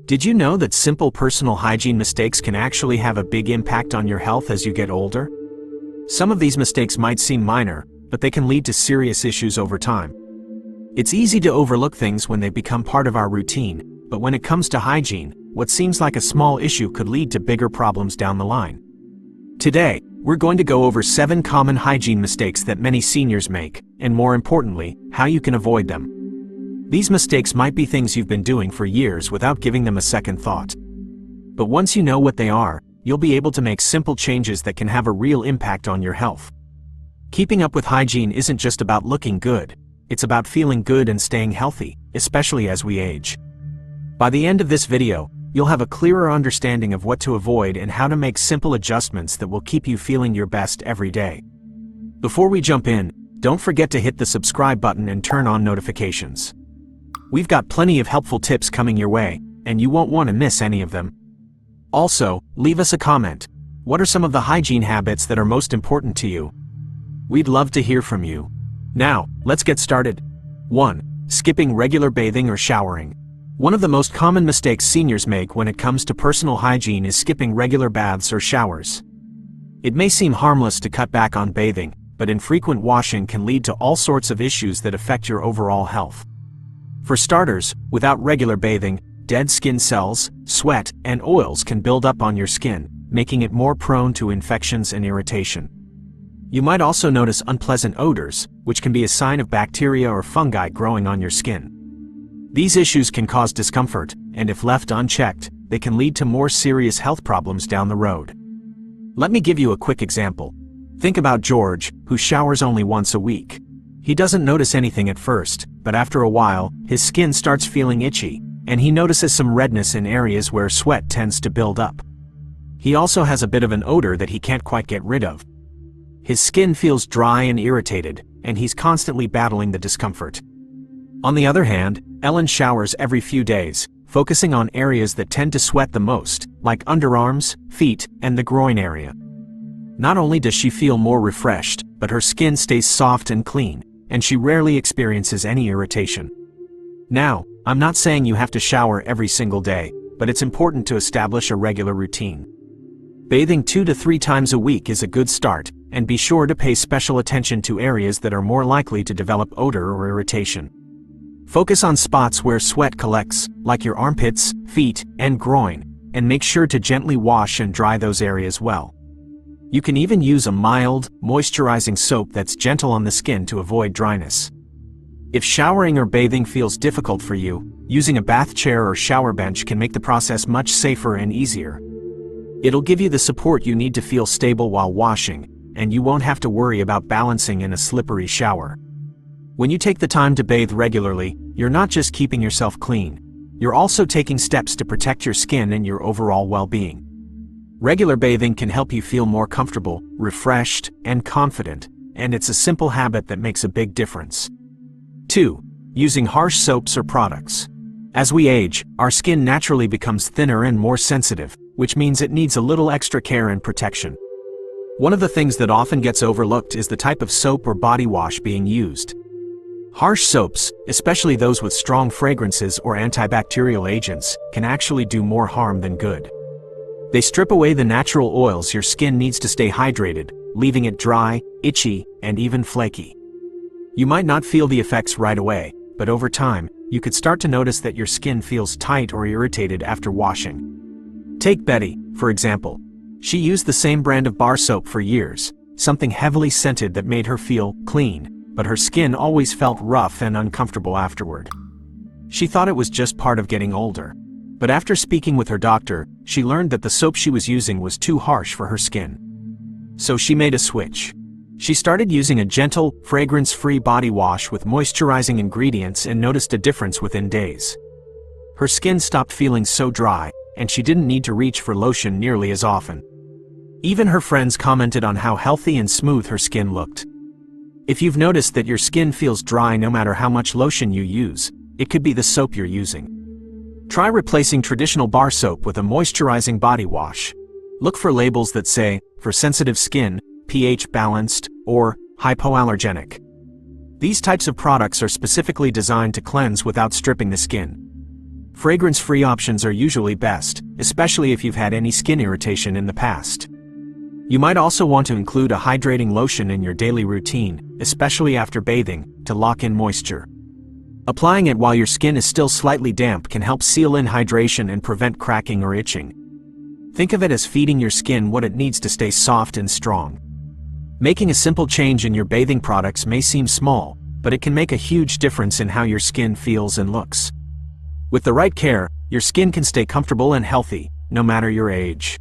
Did you know that simple personal hygiene mistakes can actually have a big impact on your health as you get older? Some of these mistakes might seem minor, but they can lead to serious issues over time. It's easy to overlook things when they become part of our routine, but when it comes to hygiene, what seems like a small issue could lead to bigger problems down the line. Today, we're going to go over 7 common hygiene mistakes that many seniors make, and more importantly, how you can avoid them. These mistakes might be things you've been doing for years without giving them a second thought. But once you know what they are, you'll be able to make simple changes that can have a real impact on your health. Keeping up with hygiene isn't just about looking good, it's about feeling good and staying healthy, especially as we age. By the end of this video, you'll have a clearer understanding of what to avoid and how to make simple adjustments that will keep you feeling your best every day. Before we jump in, don't forget to hit the subscribe button and turn on notifications. We've got plenty of helpful tips coming your way, and you won't want to miss any of them. Also, leave us a comment. What are some of the hygiene habits that are most important to you? We'd love to hear from you. Now, let's get started. 1. Skipping regular bathing or showering. One of the most common mistakes seniors make when it comes to personal hygiene is skipping regular baths or showers. It may seem harmless to cut back on bathing, but infrequent washing can lead to all sorts of issues that affect your overall health. For starters, without regular bathing, dead skin cells, sweat, and oils can build up on your skin, making it more prone to infections and irritation. You might also notice unpleasant odors, which can be a sign of bacteria or fungi growing on your skin. These issues can cause discomfort, and if left unchecked, they can lead to more serious health problems down the road. Let me give you a quick example. Think about George, who showers only once a week. He doesn't notice anything at first, but after a while, his skin starts feeling itchy, and he notices some redness in areas where sweat tends to build up. He also has a bit of an odor that he can't quite get rid of. His skin feels dry and irritated, and he's constantly battling the discomfort. On the other hand, Ellen showers every few days, focusing on areas that tend to sweat the most, like underarms, feet, and the groin area. Not only does she feel more refreshed, but her skin stays soft and clean, and she rarely experiences any irritation. Now, I'm not saying you have to shower every single day, but it's important to establish a regular routine. Bathing 2 to 3 times a week is a good start, and be sure to pay special attention to areas that are more likely to develop odor or irritation. Focus on spots where sweat collects, like your armpits, feet, and groin, and make sure to gently wash and dry those areas well. You can even use a mild, moisturizing soap that's gentle on the skin to avoid dryness. If showering or bathing feels difficult for you, using a bath chair or shower bench can make the process much safer and easier. It'll give you the support you need to feel stable while washing, and you won't have to worry about balancing in a slippery shower. When you take the time to bathe regularly, you're not just keeping yourself clean, you're also taking steps to protect your skin and your overall well-being. Regular bathing can help you feel more comfortable, refreshed, and confident, and it's a simple habit that makes a big difference. 2. Using harsh soaps or products. As we age, our skin naturally becomes thinner and more sensitive, which means it needs a little extra care and protection. One of the things that often gets overlooked is the type of soap or body wash being used. Harsh soaps, especially those with strong fragrances or antibacterial agents, can actually do more harm than good. They strip away the natural oils your skin needs to stay hydrated, leaving it dry, itchy, and even flaky. You might not feel the effects right away, but over time, you could start to notice that your skin feels tight or irritated after washing. Take Betty, for example. She used the same brand of bar soap for years, something heavily scented that made her feel clean, but her skin always felt rough and uncomfortable afterward. She thought it was just part of getting older. But after speaking with her doctor, she learned that the soap she was using was too harsh for her skin. So she made a switch. She started using a gentle, fragrance-free body wash with moisturizing ingredients and noticed a difference within days. Her skin stopped feeling so dry, and she didn't need to reach for lotion nearly as often. Even her friends commented on how healthy and smooth her skin looked. If you've noticed that your skin feels dry no matter how much lotion you use, it could be the soap you're using. Try replacing traditional bar soap with a moisturizing body wash. Look for labels that say, for sensitive skin, pH balanced, or hypoallergenic. These types of products are specifically designed to cleanse without stripping the skin. Fragrance-free options are usually best, especially if you've had any skin irritation in the past. You might also want to include a hydrating lotion in your daily routine, especially after bathing, to lock in moisture. Applying it while your skin is still slightly damp can help seal in hydration and prevent cracking or itching. Think of it as feeding your skin what it needs to stay soft and strong. Making a simple change in your bathing products may seem small, but it can make a huge difference in how your skin feels and looks. With the right care, your skin can stay comfortable and healthy, no matter your age.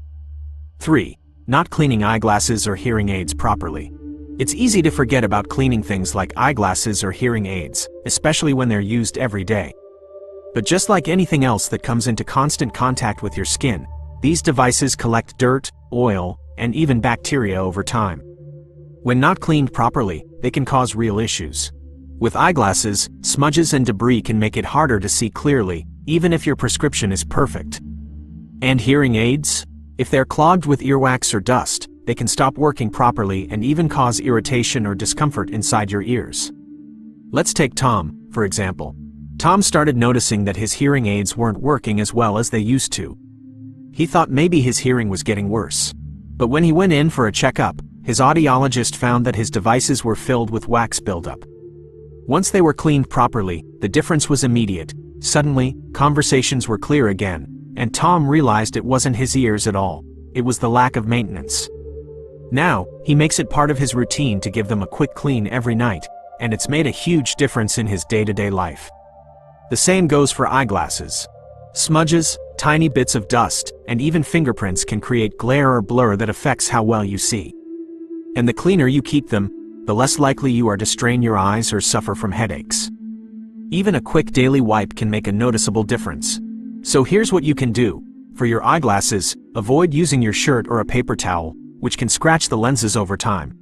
3. Not cleaning eyeglasses or hearing aids properly. It's easy to forget about cleaning things like eyeglasses or hearing aids, especially when they're used every day. But just like anything else that comes into constant contact with your skin, these devices collect dirt, oil, and even bacteria over time. When not cleaned properly, they can cause real issues. With eyeglasses, smudges and debris can make it harder to see clearly, even if your prescription is perfect. And hearing aids? If they're clogged with earwax or dust, they can stop working properly and even cause irritation or discomfort inside your ears. Let's take Tom, for example. Tom started noticing that his hearing aids weren't working as well as they used to. He thought maybe his hearing was getting worse. But when he went in for a checkup, his audiologist found that his devices were filled with wax buildup. Once they were cleaned properly, the difference was immediate. Suddenly, conversations were clear again, and Tom realized it wasn't his ears at all. It was the lack of maintenance. Now, he makes it part of his routine to give them a quick clean every night, and it's made a huge difference in his day-to-day life. The same goes for eyeglasses. Smudges, tiny bits of dust, and even fingerprints can create glare or blur that affects how well you see. And the cleaner you keep them, the less likely you are to strain your eyes or suffer from headaches. Even a quick daily wipe can make a noticeable difference. So here's what you can do. For your eyeglasses, avoid using your shirt or a paper towel, which can scratch the lenses over time.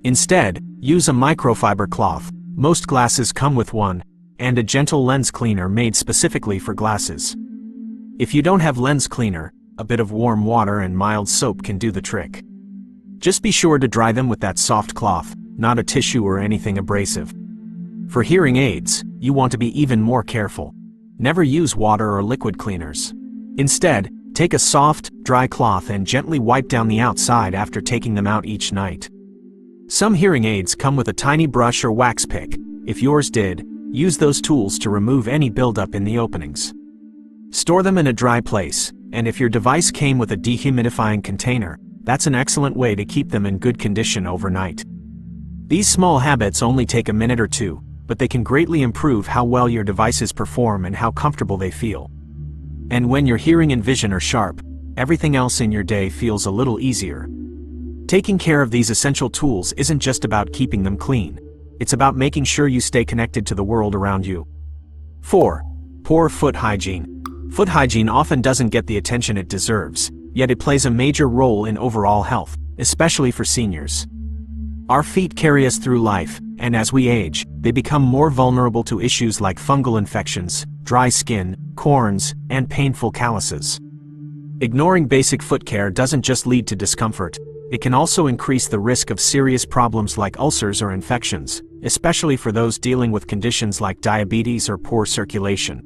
Instead, use a microfiber cloth. Most glasses come with one, and a gentle lens cleaner made specifically for glasses. If you don't have lens cleaner, a bit of warm water and mild soap can do the trick. Just be sure to dry them with that soft cloth, not a tissue or anything abrasive. For hearing aids, you want to be even more careful. Never use water or liquid cleaners. Instead, take a soft, dry cloth and gently wipe down the outside after taking them out each night. Some hearing aids come with a tiny brush or wax pick. If yours did, use those tools to remove any buildup in the openings. Store them in a dry place, and if your device came with a dehumidifying container, that's an excellent way to keep them in good condition overnight. These small habits only take a minute or two, but they can greatly improve how well your devices perform and how comfortable they feel. And when your hearing and vision are sharp, everything else in your day feels a little easier. Taking care of these essential tools isn't just about keeping them clean. It's about making sure you stay connected to the world around you. 4. Poor foot hygiene. Foot hygiene often doesn't get the attention it deserves, yet it plays a major role in overall health, especially for seniors. Our feet carry us through life, and as we age, they become more vulnerable to issues like fungal infections, dry skin, corns, and painful calluses. Ignoring basic foot care doesn't just lead to discomfort, it can also increase the risk of serious problems like ulcers or infections, especially for those dealing with conditions like diabetes or poor circulation.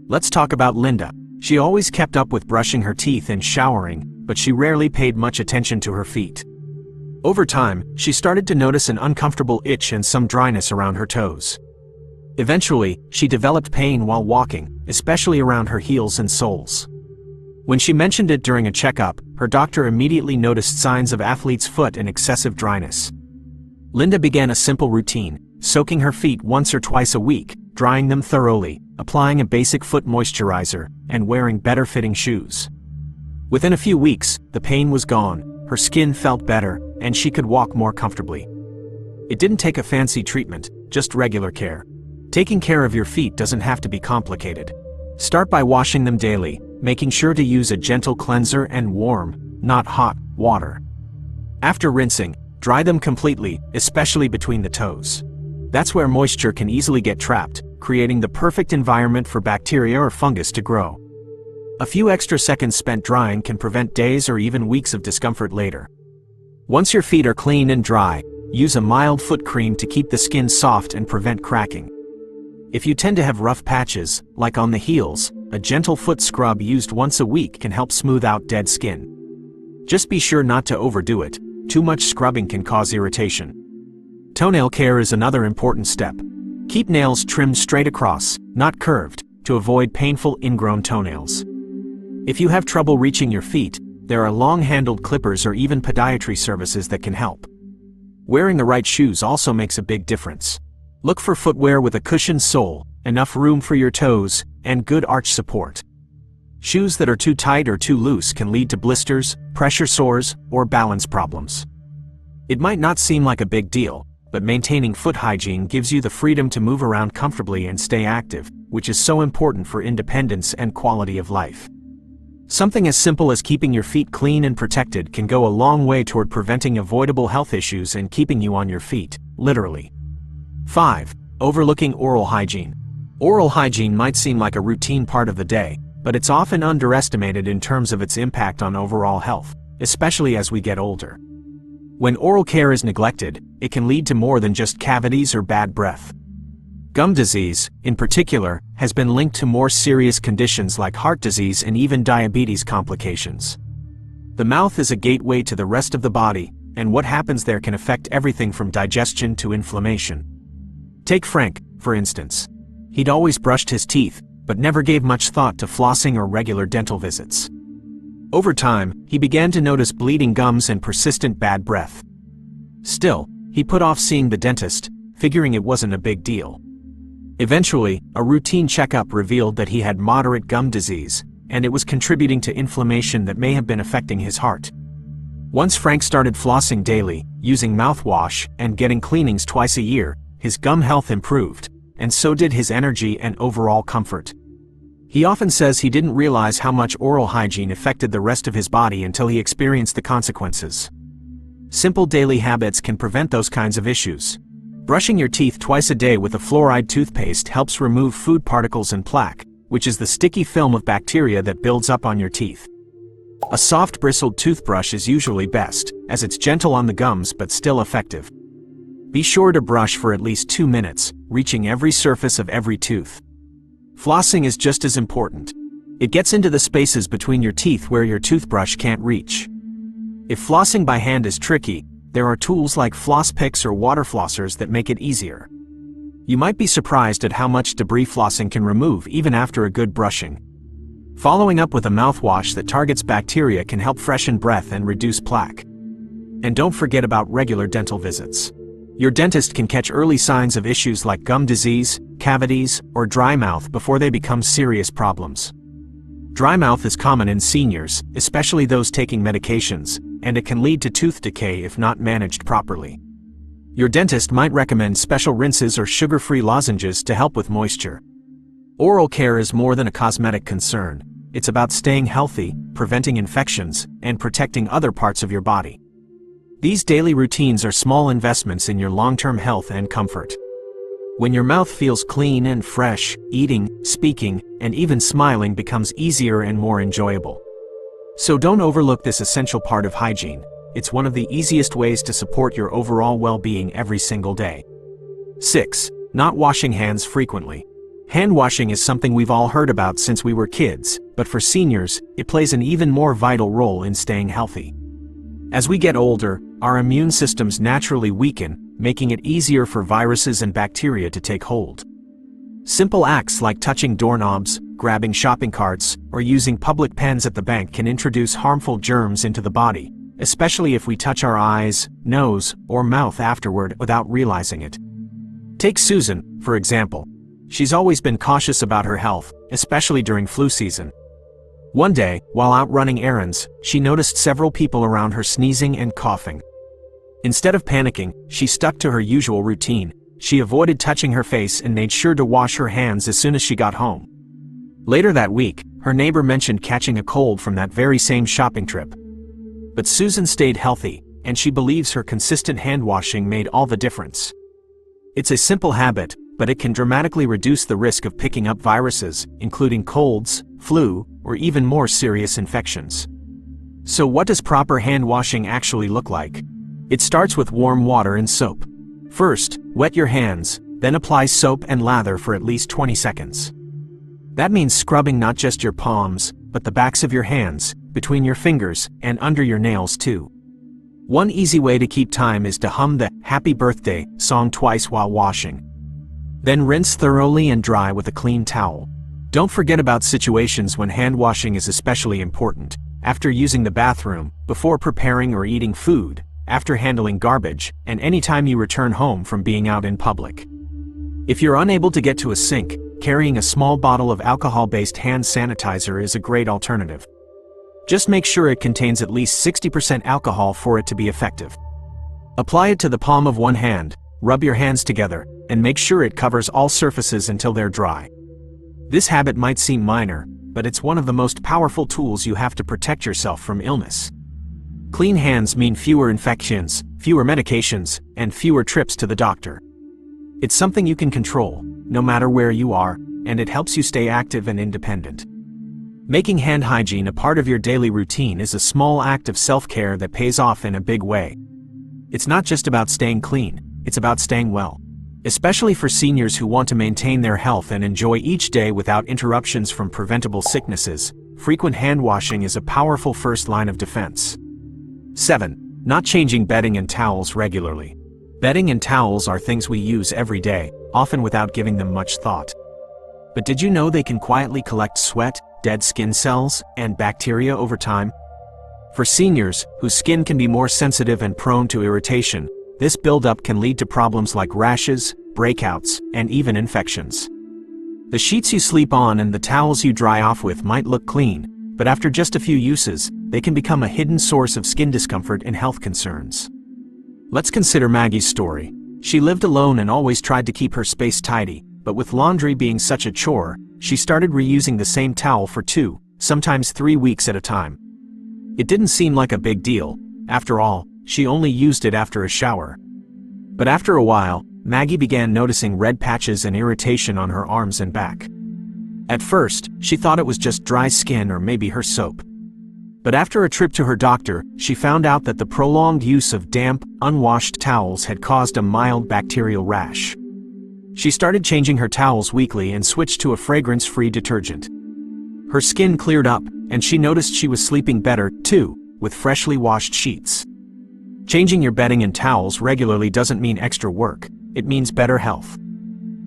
Let's talk about Linda. She always kept up with brushing her teeth and showering, but she rarely paid much attention to her feet. Over time, she started to notice an uncomfortable itch and some dryness around her toes. Eventually, she developed pain while walking, especially around her heels and soles. When she mentioned it during a checkup, her doctor immediately noticed signs of athlete's foot and excessive dryness. Linda began a simple routine, soaking her feet once or twice a week, drying them thoroughly, applying a basic foot moisturizer, and wearing better-fitting shoes. Within a few weeks, the pain was gone, her skin felt better, and she could walk more comfortably. It didn't take a fancy treatment, just regular care. Taking care of your feet doesn't have to be complicated. Start by washing them daily, making sure to use a gentle cleanser and warm, not hot, water. After rinsing, dry them completely, especially between the toes. That's where moisture can easily get trapped, creating the perfect environment for bacteria or fungus to grow. A few extra seconds spent drying can prevent days or even weeks of discomfort later. Once your feet are clean and dry, use a mild foot cream to keep the skin soft and prevent cracking. If you tend to have rough patches, like on the heels, A gentle foot scrub used once a week can help smooth out dead skin. Just be sure not to overdo it. Too much scrubbing can cause irritation. Toenail care is another important step. Keep nails trimmed straight across, not curved, to avoid painful ingrown toenails. If you have trouble reaching your feet, there are long-handled clippers or even podiatry services that can help. Wearing the right shoes also makes a big difference. Look for footwear with a cushioned sole, enough room for your toes, and good arch support. Shoes that are too tight or too loose can lead to blisters, pressure sores, or balance problems. It might not seem like a big deal, but maintaining foot hygiene gives you the freedom to move around comfortably and stay active, which is so important for independence and quality of life. Something as simple as keeping your feet clean and protected can go a long way toward preventing avoidable health issues and keeping you on your feet, literally. 5. Overlooking oral hygiene. Oral hygiene might seem like a routine part of the day, but it's often underestimated in terms of its impact on overall health, especially as we get older. When oral care is neglected, it can lead to more than just cavities or bad breath. Gum disease, in particular, has been linked to more serious conditions like heart disease and even diabetes complications. The mouth is a gateway to the rest of the body, and what happens there can affect everything from digestion to inflammation. Take Frank, for instance. He'd always brushed his teeth, but never gave much thought to flossing or regular dental visits. Over time, he began to notice bleeding gums and persistent bad breath. Still, he put off seeing the dentist, figuring it wasn't a big deal. Eventually, a routine checkup revealed that he had moderate gum disease, and it was contributing to inflammation that may have been affecting his heart. Once Frank started flossing daily, using mouthwash, and getting cleanings twice a year, his gum health improved, and so did his energy and overall comfort. He often says he didn't realize how much oral hygiene affected the rest of his body until he experienced the consequences. Simple daily habits can prevent those kinds of issues. Brushing your teeth twice a day with a fluoride toothpaste helps remove food particles and plaque, which is the sticky film of bacteria that builds up on your teeth. A soft bristled toothbrush is usually best, as it's gentle on the gums but still effective. Be sure to brush for at least 2 minutes, reaching every surface of every tooth. Flossing is just as important. It gets into the spaces between your teeth where your toothbrush can't reach. If flossing by hand is tricky, there are tools like floss picks or water flossers that make it easier. You might be surprised at how much debris flossing can remove even after a good brushing. Following up with a mouthwash that targets bacteria can help freshen breath and reduce plaque. And don't forget about regular dental visits. Your dentist can catch early signs of issues like gum disease, cavities, or dry mouth before they become serious problems. Dry mouth is common in seniors, especially those taking medications, and it can lead to tooth decay if not managed properly. Your dentist might recommend special rinses or sugar-free lozenges to help with moisture. Oral care is more than a cosmetic concern. It's about staying healthy, preventing infections, and protecting other parts of your body. These daily routines are small investments in your long-term health and comfort. When your mouth feels clean and fresh, eating, speaking, and even smiling becomes easier and more enjoyable. So don't overlook this essential part of hygiene. It's one of the easiest ways to support your overall well-being every single day. 6. Not washing hands frequently. Hand washing is something we've all heard about since we were kids, but for seniors, it plays an even more vital role in staying healthy. As we get older, our immune systems naturally weaken, making it easier for viruses and bacteria to take hold. Simple acts like touching doorknobs, grabbing shopping carts, or using public pens at the bank can introduce harmful germs into the body, especially if we touch our eyes, nose, or mouth afterward without realizing it. Take Susan, for example. She's always been cautious about her health, especially during flu season. One day, while out running errands, she noticed several people around her sneezing and coughing. Instead of panicking, she stuck to her usual routine. She avoided touching her face and made sure to wash her hands as soon as she got home. Later that week, her neighbor mentioned catching a cold from that very same shopping trip. But Susan stayed healthy, and she believes her consistent hand washing made all the difference. It's a simple habit, but it can dramatically reduce the risk of picking up viruses, including colds, flu, or even more serious infections. So what does proper hand washing actually look like? It starts with warm water and soap. First, wet your hands, then apply soap and lather for at least 20 seconds. That means scrubbing not just your palms, but the backs of your hands, between your fingers, and under your nails too. One easy way to keep time is to hum the "Happy Birthday" song twice while washing. Then rinse thoroughly and dry with a clean towel. Don't forget about situations when hand washing is especially important: after using the bathroom, before preparing or eating food, after handling garbage, and anytime you return home from being out in public. If you're unable to get to a sink, carrying a small bottle of alcohol-based hand sanitizer is a great alternative. Just make sure it contains at least 60% alcohol for it to be effective. Apply it to the palm of one hand, rub your hands together, and make sure it covers all surfaces until they're dry. This habit might seem minor, but it's one of the most powerful tools you have to protect yourself from illness. Clean hands mean fewer infections, fewer medications, and fewer trips to the doctor. It's something you can control, no matter where you are, and it helps you stay active and independent. Making hand hygiene a part of your daily routine is a small act of self-care that pays off in a big way. It's not just about staying clean, it's about staying well. Especially for seniors who want to maintain their health and enjoy each day without interruptions from preventable sicknesses, frequent hand washing is a powerful first line of defense. 7. Not changing bedding and towels regularly. Bedding and towels are things we use every day, often without giving them much thought. But did you know they can quietly collect sweat, dead skin cells, and bacteria over time? For seniors, whose skin can be more sensitive and prone to irritation, this buildup can lead to problems like rashes, breakouts, and even infections. The sheets you sleep on and the towels you dry off with might look clean, but after just a few uses, they can become a hidden source of skin discomfort and health concerns. Let's consider Maggie's story. She lived alone and always tried to keep her space tidy, but with laundry being such a chore, she started reusing the same towel for 2, sometimes 3 weeks at a time. It didn't seem like a big deal. After all, she only used it after a shower. But after a while, Maggie began noticing red patches and irritation on her arms and back. At first, she thought it was just dry skin or maybe her soap. But after a trip to her doctor, she found out that the prolonged use of damp, unwashed towels had caused a mild bacterial rash. She started changing her towels weekly and switched to a fragrance-free detergent. Her skin cleared up, and she noticed she was sleeping better, too, with freshly washed sheets. Changing your bedding and towels regularly doesn't mean extra work, it means better health.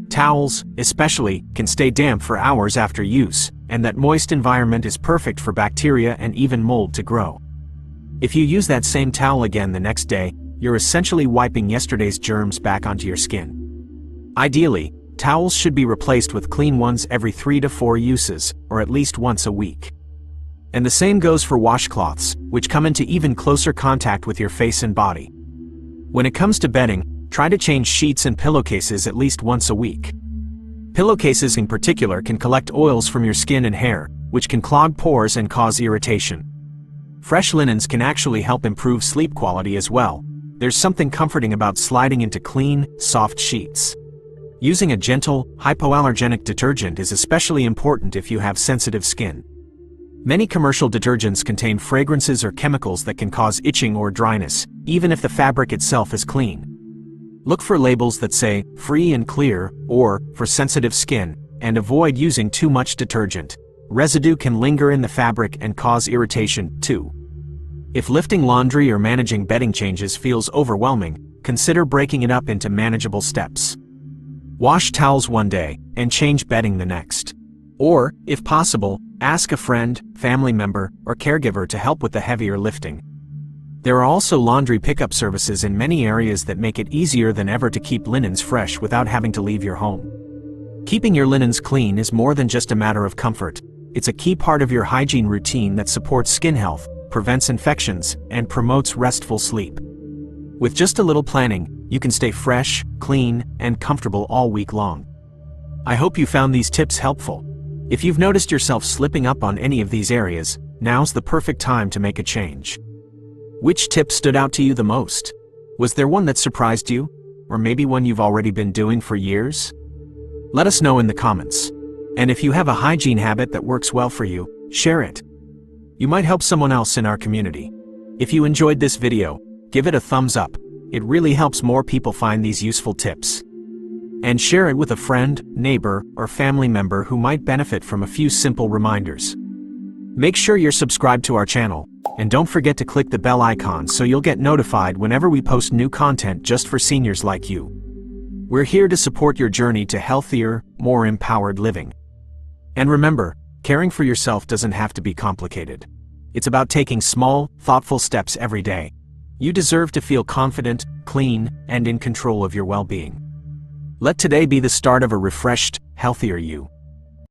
Towels, especially, can stay damp for hours after use, and that moist environment is perfect for bacteria and even mold to grow. If you use that same towel again the next day, you're essentially wiping yesterday's germs back onto your skin. Ideally, towels should be replaced with clean ones every 3 to 4 uses, or at least once a week. And the same goes for washcloths, which come into even closer contact with your face and body. When it comes to bedding, try to change sheets and pillowcases at least once a week. Pillowcases in particular can collect oils from your skin and hair, which can clog pores and cause irritation. Fresh linens can actually help improve sleep quality as well. There's something comforting about sliding into clean, soft sheets. Using a gentle, hypoallergenic detergent is especially important if you have sensitive skin. Many commercial detergents contain fragrances or chemicals that can cause itching or dryness, even if the fabric itself is clean. Look for labels that say, "free and clear," or, "for sensitive skin," and avoid using too much detergent. Residue can linger in the fabric and cause irritation, too. If lifting laundry or managing bedding changes feels overwhelming, consider breaking it up into manageable steps. Wash towels one day, and change bedding the next. Or, if possible, ask a friend, family member, or caregiver to help with the heavier lifting. There are also laundry pickup services in many areas that make it easier than ever to keep linens fresh without having to leave your home. Keeping your linens clean is more than just a matter of comfort. It's a key part of your hygiene routine that supports skin health, prevents infections, and promotes restful sleep. With just a little planning, you can stay fresh, clean, and comfortable all week long. I hope you found these tips helpful. If you've noticed yourself slipping up on any of these areas, now's the perfect time to make a change. Which tip stood out to you the most? Was there one that surprised you? Or maybe one you've already been doing for years? Let us know in the comments. And if you have a hygiene habit that works well for you, share it. You might help someone else in our community. If you enjoyed this video, give it a thumbs up. It really helps more people find these useful tips. And share it with a friend, neighbor, or family member who might benefit from a few simple reminders. Make sure you're subscribed to our channel, and don't forget to click the bell icon so you'll get notified whenever we post new content just for seniors like you. We're here to support your journey to healthier, more empowered living. And remember, caring for yourself doesn't have to be complicated. It's about taking small, thoughtful steps every day. You deserve to feel confident, clean, and in control of your well-being. Let today be the start of a refreshed, healthier you.